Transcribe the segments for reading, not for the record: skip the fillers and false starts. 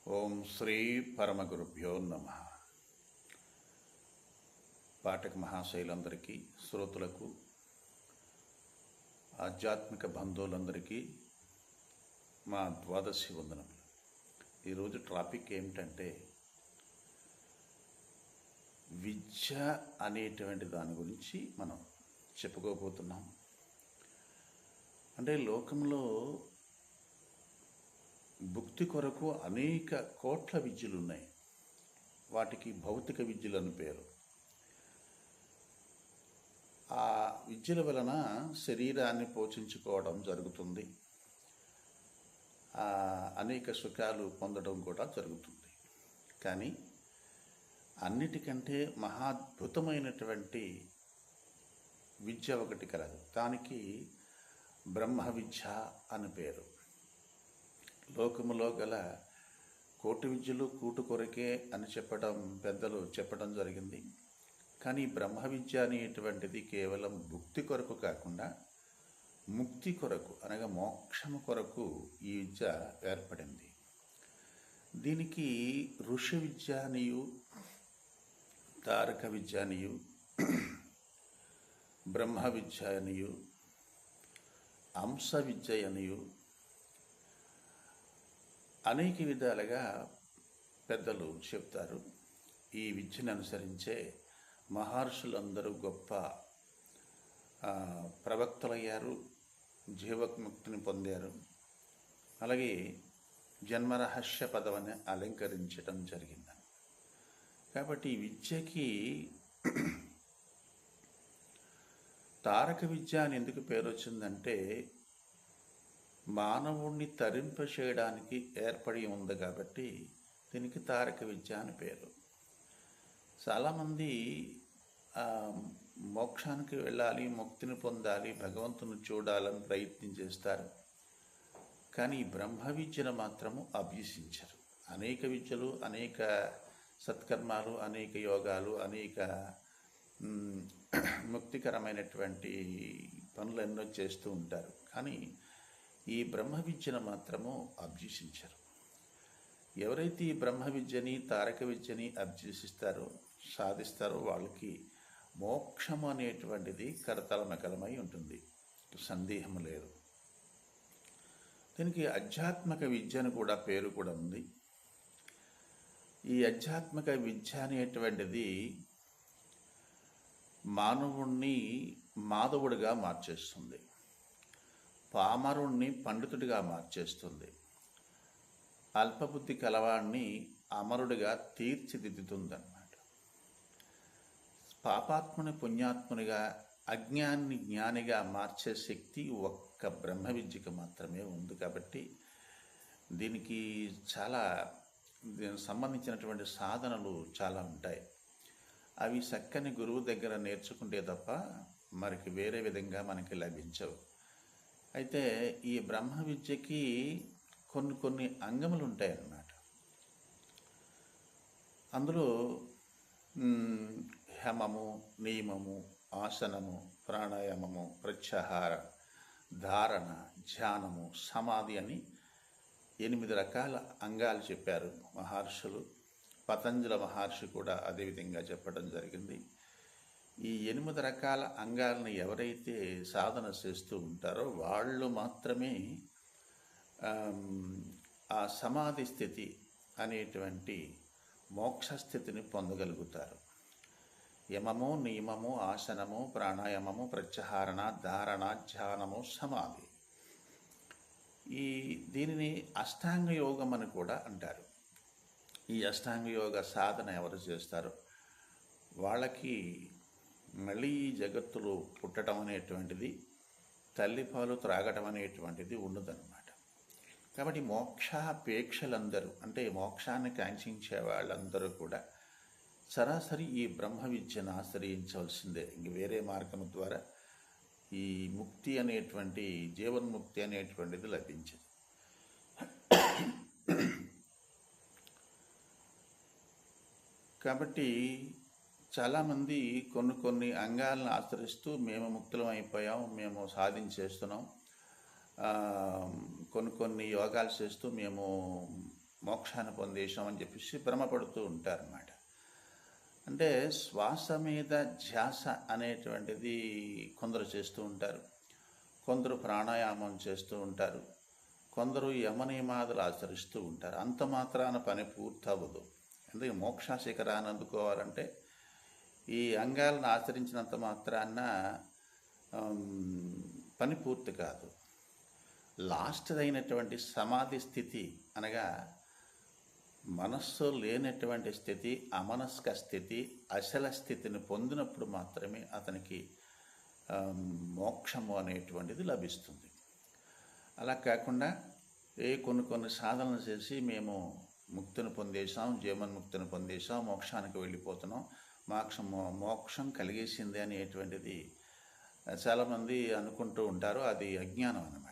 ఓం శ్రీ పరమగురుభ్యో నమ. పాఠక మహాశైలందరికీ, శ్రోతలకు, ఆధ్యాత్మిక బంధువులందరికీ మా ద్వాదశి వందనములు. ఈరోజు టాపిక్ ఏమిటంటే విద్య అనేటువంటి దాని గురించి మనం చెప్పుకోబోతున్నాం. అంటే లోకంలో భుక్తి కొరకు అనేక కోట్ల విద్యలు ఉన్నాయి. వాటికి భౌతిక విద్యలు అని పేరు. ఆ విద్యల వలన శరీరాన్ని పోషించుకోవడం జరుగుతుంది, అనేక సుఖాలు పొందడం కూడా జరుగుతుంది. కానీ అన్నిటికంటే మహాద్భుతమైనటువంటి విద్య ఒకటి కలదు. దానికి బ్రహ్మ విద్య అని పేరు. లోకములో గల కోటి విద్యలు కూటు కొరకే అని పెద్దలు చెప్పడం జరిగింది. కానీ బ్రహ్మ విద్య అనేటువంటిది కేవలం భుక్తి కొరకు కాకుండా ముక్తి కొరకు, అనగా మోక్షము కొరకు ఈ విద్య ఏర్పడింది. దీనికి ఋషి విద్య అనియు, తారక విద్య అనియు, బ్రహ్మ విద్య అనియు, అంశ విద్య అనియు అనేక విధాలుగా పెద్దలు చెప్తారు. ఈ విద్యను అనుసరించే మహర్షులందరూ గొప్ప ప్రవక్తలయ్యారు, జీవముక్తిని పొందారు. అలాగే జన్మరహస్య పదవిని అలంకరించడం జరిగింది. కాబట్టి ఈ విద్యకి తారక విద్య అని ఎందుకు పేరు వచ్చిందంటే, మానవుణ్ణి తరింపచేయడానికి ఏర్పడి ఉంది కాబట్టి దీనికి తారక విద్య అని పేరు. చాలామంది మోక్షానికి వెళ్ళాలి, ముక్తిని పొందాలి, భగవంతుని చూడాలని ప్రయత్నం చేస్తారు. కానీ బ్రహ్మ విద్యను మాత్రము అభ్యసించరు. అనేక విద్యలు, అనేక సత్కర్మాలు, అనేక యోగాలు, అనేక ముక్తికరమైనటువంటి పనులు ఎన్నో చేస్తూ ఉంటారు. కానీ ఈ బ్రహ్మ విద్యను మాత్రము అభ్యసించరు. ఎవరైతే ఈ బ్రహ్మ విద్యని, తారక విద్యని అభ్యసిస్తారో, సాధిస్తారో వాళ్ళకి మోక్షము అనేటువంటిది కరతలమకలమై ఉంటుంది, సందేహం లేదు. దీనికి ఆధ్యాత్మిక విద్య అని కూడా పేరు కూడా ఉంది. ఈ ఆధ్యాత్మిక విద్య అనేటువంటిది మానవుణ్ణి మాధవుడిగా మార్చేస్తుంది, పామరుణ్ణి పండితుడిగా మార్చేస్తుంది, అల్పబుద్ధి కలవాణ్ణి అమరుడిగా తీర్చిదిద్దుతుందన్నమాట. పాపాత్ముని పుణ్యాత్మునిగా, అజ్ఞాన్ని జ్ఞానిగా మార్చే శక్తి ఒక్క బ్రహ్మ విద్యకు మాత్రమే ఉంది. కాబట్టి దీనికి దీనికి సంబంధించినటువంటి సాధనలు చాలా ఉంటాయి. అవి చక్కని గురువు దగ్గర నేర్చుకుంటే తప్ప మనకి వేరే విధంగా మనకి లభించవు. అయితే ఈ బ్రహ్మ విద్యకి కొన్ని అంగములు ఉంటాయన్నమాట. అందులో హేమము, నియమము, ఆసనము, ప్రాణాయామము, ప్రత్యాహార, ధారణ, ధ్యానము, సమాధి అని 8 రకాల అంగాలు చెప్పారు మహర్షులు. పతంజల మహర్షి కూడా అదేవిధంగా చెప్పడం జరిగింది. ఈ 8 రకాల అంగాలను ఎవరైతే సాధన చేస్తూ ఉంటారో వాళ్ళు మాత్రమే ఆ సమాధి స్థితి అనేటువంటి మోక్ష స్థితిని పొందగలుగుతారు. యమము, నియమము, ఆసనము, ప్రాణాయామము, ప్రత్యాహారణ, ధారణ, ధ్యానము, సమాధి. దీనిని అష్టాంగ యోగం అని కూడా అంటారు. ఈ అష్టాంగ యోగ సాధన ఎవరు చేస్తారో వాళ్ళకి మళ్ళీ ఈ జగత్తులో పుట్టడం అనేటువంటిది, తల్లిపాలు త్రాగటం అనేటువంటిది ఉండదన్నమాట. కాబట్టి మోక్షాపేక్షలందరూ, అంటే మోక్షాన్ని కాంక్షించే వాళ్ళందరూ కూడా సరాసరి ఈ బ్రహ్మ విద్యను ఆశ్రయించవలసిందే. ఇంక వేరే మార్గం ద్వారా ఈ ముక్తి అనేటువంటి, జీవన్ముక్తి అనేటువంటిది లభించదు. కాబట్టి చాలామంది కొన్ని అంగాలను ఆశ్రయిస్తూ మేము ముక్తులం అయిపోయాం, మేము సాధించేస్తున్నాం, కొన్ని యోగాలు చేస్తూ మేము మోక్షాన్ని పొందేశాం అని చెప్పేసి భ్రమపడుతూ ఉంటారన్నమాట. అంటే శ్వాస మీద ధ్యాస అనేటువంటిది కొందరు చేస్తూ ఉంటారు, కొందరు ప్రాణాయామం చేస్తూ ఉంటారు, కొందరు యమనియమాదులు ఆచరిస్తూ ఉంటారు. అంత మాత్రాన పని పూర్తవ్వదు. ఎందుకంటే మోక్ష శిఖరాన్ని అందుకోవాలంటే ఈ అంగాలను ఆచరించినంత మాత్రాన పని పూర్తి కాదు. లాస్ట్ అయినటువంటి సమాధి స్థితి అనగా మనస్సు లేనటువంటి స్థితి, అమనస్క స్థితి, అచల స్థితిని పొందినప్పుడు మాత్రమే అతనికి మోక్షము అనేటువంటిది లభిస్తుంది. అలా కాకుండా కొన్ని సాధనలు చేసి మేము ముక్తిని పొందేశాం, జీవన్ముక్తిని పొందేశాం, మోక్షానికి వెళ్ళిపోతున్నాం, మోక్షం కలిగేసింది అనేటువంటిది చాలామంది అనుకుంటూ ఉంటారు. అది అజ్ఞానం అన్నమాట.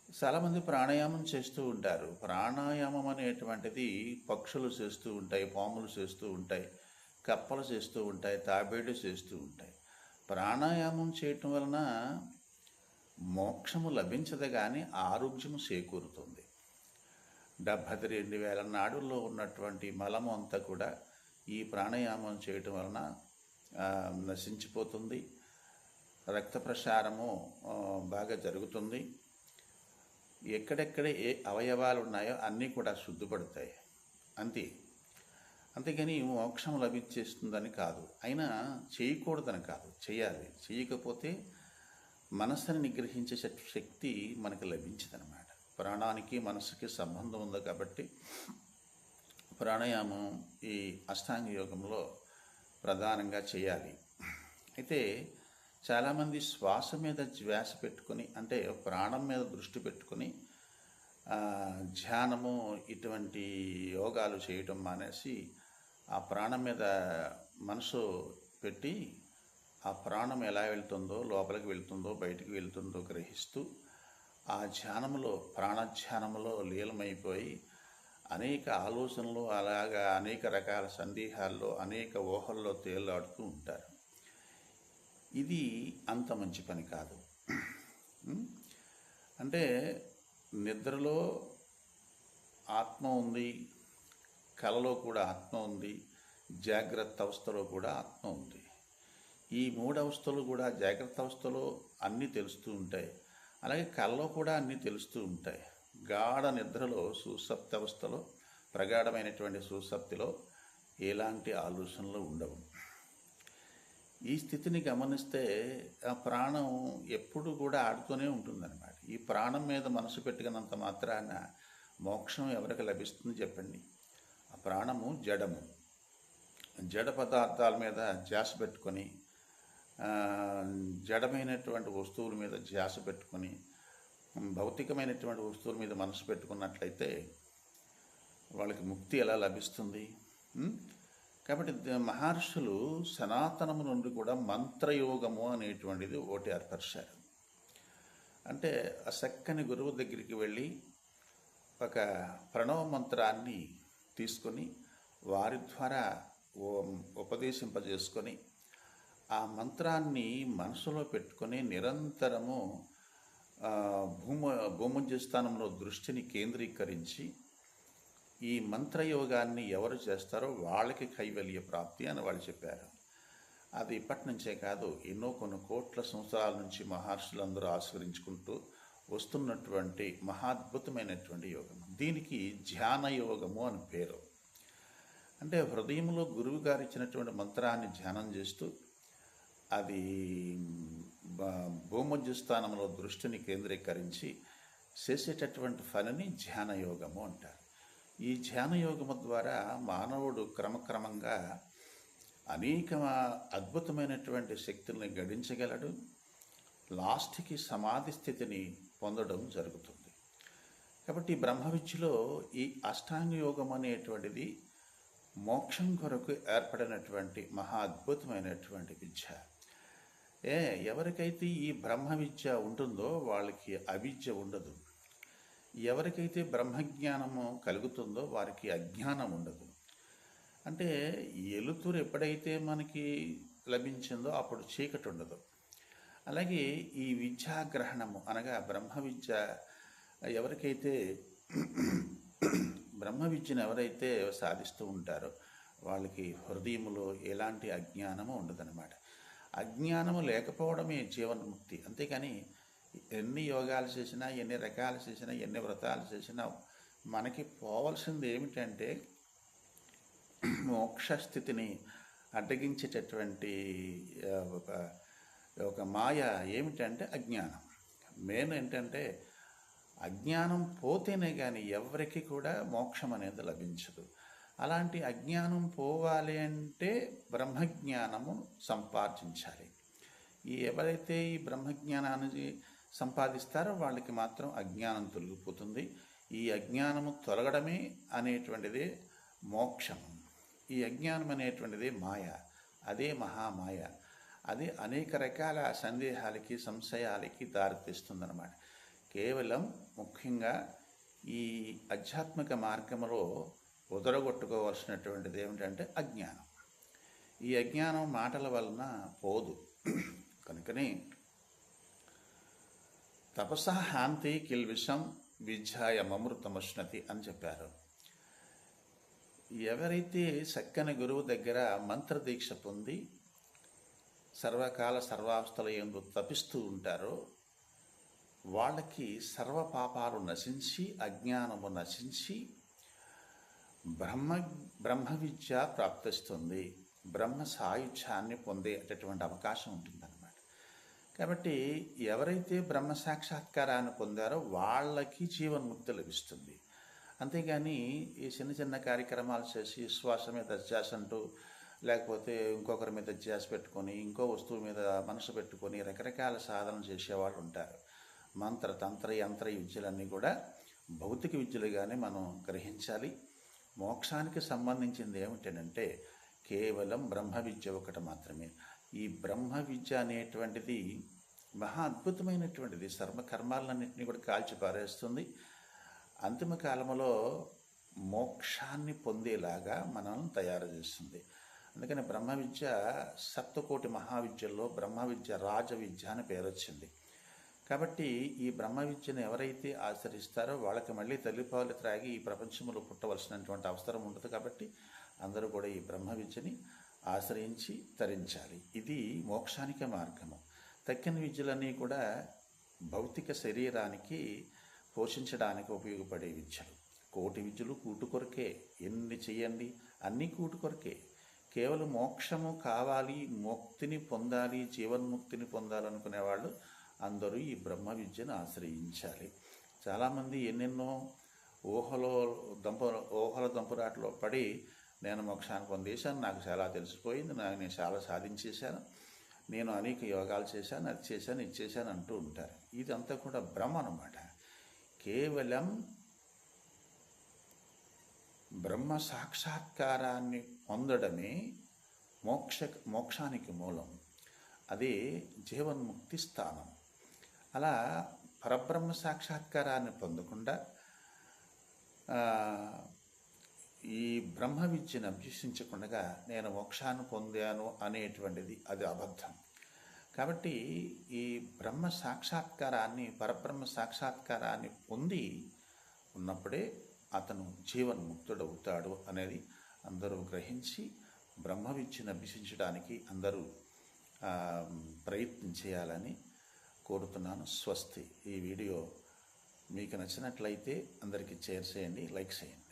చాలామంది ప్రాణాయామం చేస్తూ ఉంటారు. ప్రాణాయామం అనేటువంటిది పక్షులు చేస్తూ ఉంటాయి, పాములు చేస్తూ ఉంటాయి, కప్పలు చేస్తూ ఉంటాయి, తాబేళ్ళు చేస్తూ ఉంటాయి. ప్రాణాయామం చేయటం వలన మోక్షము లభించదు కానీ ఆరోగ్యము చేకూరుతుంది. 72,000 నాడుల్లో ఉన్నటువంటి మలము అంతా కూడా ఈ ప్రాణాయామం చేయటం వలన నశించిపోతుంది. రక్త ప్రసారము బాగా జరుగుతుంది. ఎక్కడెక్కడ ఏ అవయవాలు ఉన్నాయో అన్నీ కూడా శుద్ధిపడతాయి. అంతేగాని మోక్షం లభించేస్తుందని కాదు. అయినా చేయకూడదని కాదు, చేయాలి. చేయకపోతే మనస్సుని నిగ్రహించే శక్తి మనకు లభించదన్నమాట. ప్రాణానికి మనస్సుకి సంబంధం ఉంది కాబట్టి ప్రాణాయామం ఈ అష్టాంగ యోగంలో ప్రధానంగా చేయాలి. అయితే చాలామంది శ్వాస మీద ధ్యాస పెట్టుకొని, అంటే ప్రాణం మీద దృష్టి పెట్టుకొని ధ్యానము ఇటువంటి యోగాలు చేయటం మానేసి ఆ ప్రాణం మీద మనసు పెట్టి ఆ ప్రాణం ఎలా వెళ్తుందో, లోపలికి వెళ్తుందో, బయటికి వెళ్తుందో గ్రహిస్తూ ఆ ధ్యానంలో, ప్రాణధ్యానంలో లీలమైపోయి అనేక ఆలోచనలు, అలాగా అనేక రకాల సందేహాల్లో, అనేక ఊహల్లో తేలాడుతూ ఉంటారు. ఇది అంత మంచి పని కాదు. అంటే నిద్రలో ఆత్మ ఉంది, కలలో కూడా ఆత్మ ఉంది, జాగ్రత్త అవస్థలో కూడా ఆత్మ ఉంది. ఈ 3 అవస్థలు కూడా జాగ్రత్త అవస్థలో అన్నీ తెలుస్తూ ఉంటాయి, అలాగే కలలో కూడా అన్నీ తెలుస్తూ ఉంటాయి. గాఢ నిద్రలో, సుషుప్తి అవస్థలో, ప్రగాఢమైనటువంటి సుషుప్తిలో ఎలాంటి ఆలోచనలు ఉండవు. ఈ స్థితిని గమనిస్తే ఆ ప్రాణం ఎప్పుడు కూడా ఆడుతూనే ఉంటుందన్నమాట. ఈ ప్రాణం మీద మనసు పెట్టుకున్నంత మాత్రాన మోక్షం ఎవరికి లభిస్తుంది చెప్పండి? ఆ ప్రాణము జడము. జడ పదార్థాల మీద ధ్యాస పెట్టుకొని, జడమైనటువంటి వస్తువుల మీద ధ్యాస పెట్టుకొని, భౌతికమైనటువంటి వస్తువుల మీద మనసు పెట్టుకున్నట్లయితే వాళ్ళకి ముక్తి ఎలా లభిస్తుంది? కాబట్టి మహర్షులు సనాతనము నుండి కూడా మంత్రయోగము అనేటువంటిది ఒకటి ఏర్పరిచారు. అంటే ఆ చక్కని గురువు దగ్గరికి వెళ్ళి ఒక ప్రణవ మంత్రాన్ని తీసుకొని వారి ద్వారా ఉపదేశింపజేసుకొని ఆ మంత్రాన్ని మనసులో పెట్టుకొని నిరంతరము భూమధ్యస్థానంలో దృష్టిని కేంద్రీకరించి ఈ మంత్రయోగాన్ని ఎవరు చేస్తారో వాళ్ళకి కైవల్య ప్రాప్తి అని వాళ్ళు చెప్పారు. అది ఇప్పటి నుంచే కాదు, కొన్ని కోట్ల సంవత్సరాల నుంచి మహర్షులందరూ ఆస్వరించుకుంటూ వస్తున్నటువంటి మహాద్భుతమైనటువంటి యోగం. దీనికి ధ్యాన యోగము అని పేరు. అంటే హృదయంలో గురువు గారు ఇచ్చినటువంటి మంత్రాన్ని ధ్యానం చేస్తూ అది భూమధ్యస్థానంలో దృష్టిని కేంద్రీకరించి చేసేటటువంటి పనిని ధ్యాన యోగము అంటారు. ఈ ధ్యాన యోగము ద్వారా మానవుడు క్రమక్రమంగా అనేక అద్భుతమైనటువంటి శక్తుల్ని గడించగలడు. లాస్ట్కి సమాధి స్థితిని పొందడం జరుగుతుంది. కాబట్టి బ్రహ్మ విద్యలో ఈ అష్టాంగ యోగం అనేటువంటిది మోక్షం కొరకు ఏర్పడినటువంటి మహా అద్భుతమైనటువంటి విద్య. ఎవరికైతే ఈ బ్రహ్మ విద్య ఉంటుందో వాళ్ళకి అవిద్య ఉండదు. ఎవరికైతే బ్రహ్మజ్ఞానము కలుగుతుందో వారికి అజ్ఞానం ఉండదు. అంటే ఎలుతురు ఎప్పుడైతే మనకి లభించిందో అప్పుడు చీకటి ఉండదు. అలాగే ఈ విద్యాగ్రహణము అనగా బ్రహ్మ విద్య ఎవరికైతే బ్రహ్మ విద్యను ఎవరైతే సాధిస్తూ ఉంటారో వాళ్ళకి హృదయంలో ఎలాంటి అజ్ఞానము ఉండదన్నమాట. అజ్ఞానము లేకపోవడమే జీవన్ముక్తి. అంతేకాని ఎన్ని యోగాలు చేసినా, ఎన్ని రకాలు చేసినా, ఎన్ని వ్రతాలు చేసినా మనకి పోవలసింది ఏమిటంటే మోక్షస్థితిని అడ్డగించేటటువంటి ఒక ఒక మాయ ఏమిటంటే అజ్ఞానం. మెయిన్ ఏంటంటే అజ్ఞానం పోతేనే కానీ ఎవరికి కూడా మోక్షం అనేది లభించదు. అలాంటి అజ్ఞానం పోవాలి అంటే బ్రహ్మజ్ఞానము సంపాదించాలి. ఎవరైతే ఈ బ్రహ్మజ్ఞానాన్ని సంపాదిస్తారో వాళ్ళకి మాత్రం అజ్ఞానం తొలగిపోతుంది. ఈ అజ్ఞానము తొలగడమే అనేటువంటిదే మోక్షం. ఈ అజ్ఞానం అనేటువంటిదే మాయ, అదే మహామాయ. అది అనేక రకాల సందేహాలకి, సంశయాలకి దారితీస్తుందన్నమాట. కేవలం ముఖ్యంగా ఈ ఆధ్యాత్మిక మార్గంలో ఉదరగొట్టుకోవాల్సినటువంటిది ఏమిటంటే అజ్ఞానం. ఈ అజ్ఞానం మాటల వలన పోదు. కనుకనే తపస హాంతి కిల్విషం విద్యాయమృతముష్ణతి అని చెప్పారు. ఎవరైతే చక్కని గురువు దగ్గర మంత్రదీక్ష పొంది సర్వకాల సర్వావస్థల యందు తపిస్తూ ఉంటారో వాళ్ళకి సర్వ పాపాలు నశించి, అజ్ఞానము నశించి బ్రహ్మ విద్య ప్రాప్తిస్తుంది. బ్రహ్మ సాయుధ్యాన్ని పొందేటటువంటి అవకాశం ఉంటుందన్నమాట. కాబట్టి ఎవరైతే బ్రహ్మ సాక్షాత్కారాన్ని పొందారో వాళ్ళకి జీవన్ముక్తి లభిస్తుంది. అంతేగాని ఈ చిన్న చిన్న కార్యక్రమాలు చేసి శ్వాస మీద ధ్యాస అంటూ, లేకపోతే ఇంకొకరి మీద ధ్యాస పెట్టుకొని, ఇంకో వస్తువు మీద మనసు పెట్టుకొని రకరకాల సాధన చేసేవాళ్ళు ఉంటారు. మంత్ర తంత్ర యంత్ర విద్యలన్నీ కూడా భౌతిక విద్యలుగానే మనం గ్రహించాలి. మోక్షానికి సంబంధించింది ఏమిటంటే కేవలం బ్రహ్మ విద్య ఒకటి మాత్రమే. ఈ బ్రహ్మ విద్య అనేటువంటిది మహా అద్భుతమైనటువంటిది. సర్వకర్మాలన్నింటినీ కూడా కాల్చిపారేస్తుంది. అంతిమ కాలంలో మోక్షాన్ని పొందేలాగా మనల్ని తయారు చేస్తుంది. అందుకని బ్రహ్మ విద్య సప్తకోటి మహావిద్యల్లో బ్రహ్మ విద్య రాజ విద్య అని పేరు వచ్చింది. కాబట్టి ఈ బ్రహ్మ విద్యను ఎవరైతే ఆచరిస్తారో వాళ్ళకి మళ్ళీ తల్లిపాలు త్రాగి ఈ ప్రపంచంలో పుట్టవలసినటువంటి అవసరం ఉండదు. కాబట్టి అందరూ కూడా ఈ బ్రహ్మ విద్యని ఆశ్రయించి తరించాలి. ఇది మోక్షానికి మార్గము. తక్కిన విద్యలన్నీ కూడా భౌతిక శరీరానికి పోషించడానికి ఉపయోగపడే విద్యలు. కోటి విద్యలు కూటు కొరకే. ఎన్ని చెయ్యండి అన్నీ కూటు కొరకే. కేవలం మోక్షము కావాలి, ముక్తిని పొందాలి, జీవన్ముక్తిని పొందాలనుకునే వాళ్ళు అందరూ ఈ బ్రహ్మ విద్యను ఆశ్రయించాలి. చాలామంది ఎన్నెన్నో ఊహల దంపురాట్లో పడి నేను మోక్షాన్ని పొందేశాను, నాకు చాలా తెలిసిపోయింది, నేను చాలా సాధించేశాను, నేను అనేక యోగాలు చేశాను, అది చేశాను, ఇది చేశాను అంటూ ఉంటారు. ఇదంతా కూడా భ్రమ అన్నమాట. కేవలం బ్రహ్మ సాక్షాత్కారాన్ని పొందడమే మోక్షానికి మూలం. అదే జీవన్ముక్తి స్థానం. అలా పరబ్రహ్మ సాక్షాత్కారాన్ని పొందకుండా ఈ బ్రహ్మ విద్యను అభ్యసించకుండా నేను మోక్షాన్ని పొందాను అనేటువంటిది అది అబద్ధం. కాబట్టి ఈ బ్రహ్మ సాక్షాత్కారాన్ని, పరబ్రహ్మ సాక్షాత్కారాన్ని పొంది ఉన్నప్పుడే అతను జీవన్ముక్తుడవుతాడు అనేది అందరూ గ్రహించి బ్రహ్మ విద్యను అభ్యసించడానికి అందరూ ప్రయత్నం చేయాలని కోరుతున్నాను. స్వస్తి. ఈ వీడియో మీకు నచ్చినట్లయితే అందరికీ షేర్ చేయండి, లైక్ చేయండి.